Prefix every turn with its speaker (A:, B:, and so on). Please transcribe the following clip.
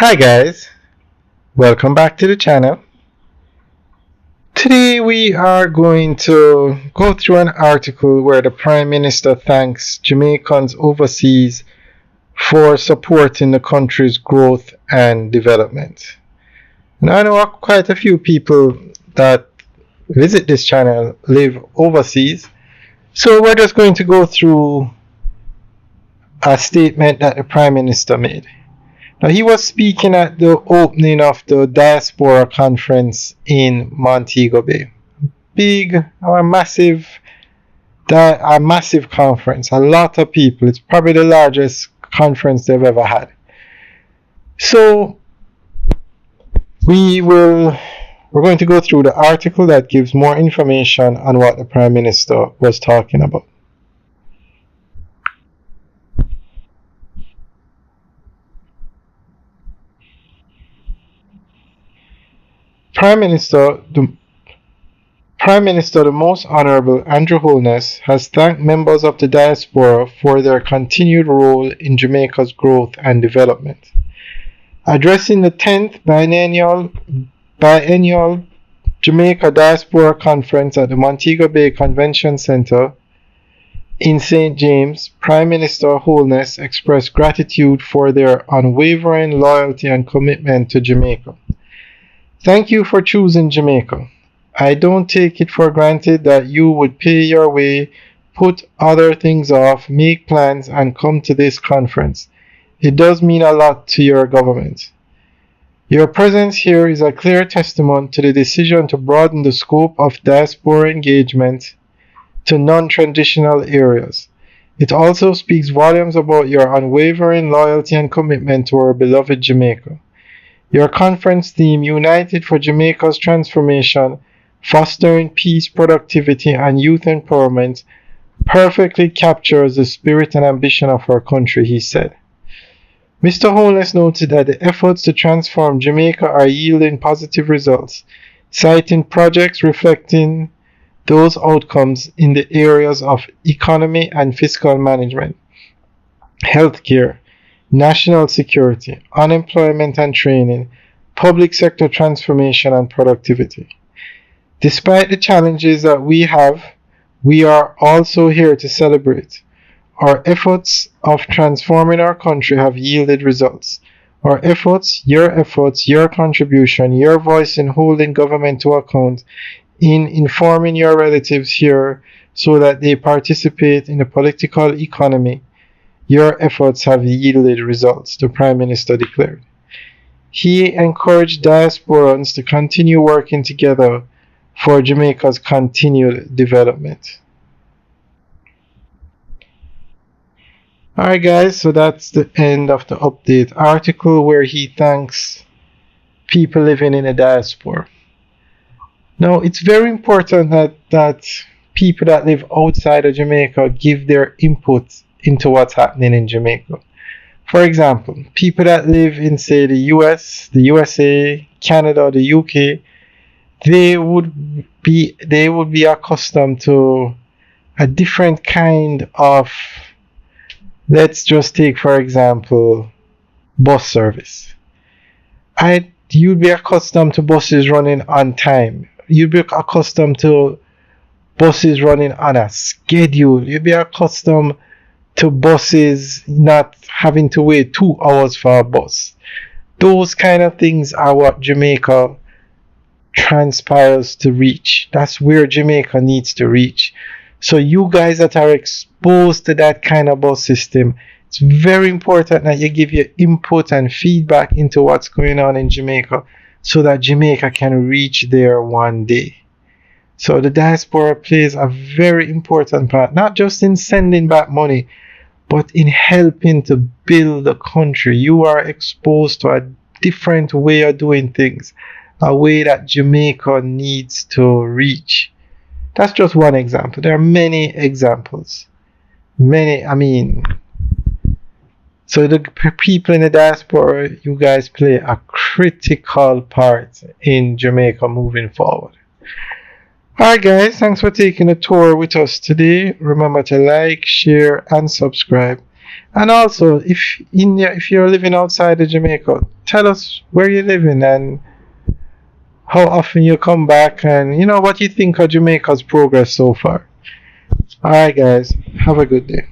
A: Hi guys, welcome back to the channel. Today we are going to go through an article where the Prime Minister thanks Jamaicans overseas for supporting the country's growth and development. Now I know quite a few people that visit this channel live overseas, so we're just going to go through a statement that the Prime Minister made. Now, he was speaking at the opening of the Diaspora conference in Montego Bay. A massive conference. A lot of people. It's probably the largest conference they've ever had. So, we're going to go through the article that gives more information on what the Prime Minister was talking about. The Most Honorable Andrew Holness has thanked members of the diaspora for their continued role in Jamaica's growth and development. Addressing the 10th biennial Jamaica Diaspora Conference at the Montego Bay Convention Center in St. James, Prime Minister Holness expressed gratitude for their unwavering loyalty and commitment to Jamaica. Thank you for choosing Jamaica. I don't take it for granted that you would pay your way, put other things off, make plans, and come to this conference. It does mean a lot to your government. Your presence here is a clear testament to the decision to broaden the scope of diaspora engagement to non-traditional areas. It also speaks volumes about your unwavering loyalty and commitment to our beloved Jamaica. Your conference theme, United for Jamaica's Transformation, Fostering Peace, Productivity, and Youth Empowerment, perfectly captures the spirit and ambition of our country, he said. Mr. Holness noted that the efforts to transform Jamaica are yielding positive results, citing projects reflecting those outcomes in the areas of economy and fiscal management, healthcare, national security, unemployment and training, public sector transformation and productivity. Despite the challenges that we have, we are also here to celebrate. Our efforts of transforming our country have yielded results. Our efforts, your contribution, your voice in holding government to account, in informing your relatives here so that they participate in the political economy, your efforts have yielded results, the Prime Minister declared. He encouraged diasporans to continue working together for Jamaica's continued development. Alright guys, so that's the end of the update article where he thanks people living in the diaspora. Now, it's very important that people that live outside of Jamaica give their input into what's happening in Jamaica. For example, people that live in, say, the US, the USA, Canada, the UK, they would be accustomed to a different kind of, let's just take, for example, bus service. You'd be accustomed to buses running on time. You'd be accustomed to buses running on a schedule. You'd be accustomed to buses not having to wait 2 hours for a bus. Those kind of things are what Jamaica transpires to reach. That's where Jamaica needs to reach. So you guys that are exposed to that kind of bus system, it's very important that you give your input and feedback into what's going on in Jamaica so that Jamaica can reach there one day. So the diaspora plays a very important part, not just in sending back money, but in helping to build the country. You are exposed to a different way of doing things, a way that Jamaica needs to reach. That's just one example. There are many examples. So the people in the diaspora, you guys play a critical part in Jamaica moving forward. Alright guys, thanks for taking a tour with us today. Remember to like, share, and subscribe. And also, if you're living outside of Jamaica, tell us where you're living and how often you come back, and what you think of Jamaica's progress so far. All right, guys, have a good day.